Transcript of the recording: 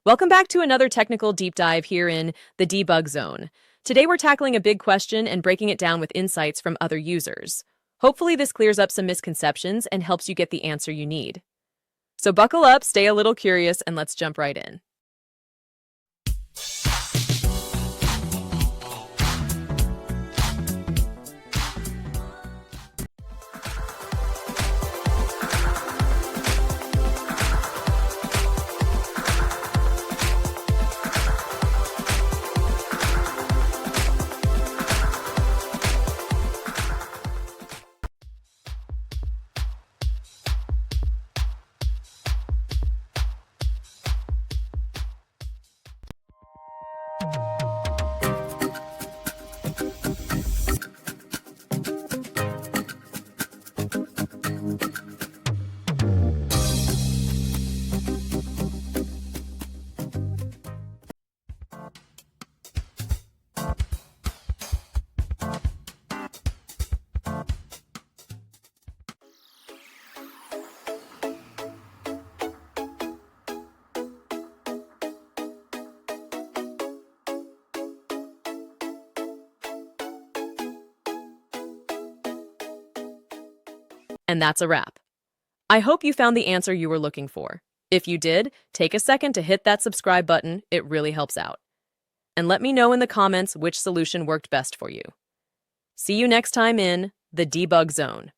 Welcome back to another technical deep dive here in the debug zone. Today we're tackling a big question and breaking it down with insights from other users. Hopefully this clears up some misconceptions and helps you get the answer you need. So buckle up, stay a little curious, and let's jump right in. And that's a wrap. I hope you found the answer you were looking for. If you did, take a second to hit that subscribe button. It really helps out. And let me know in the comments which solution worked best for you. See you next time in the debug zone.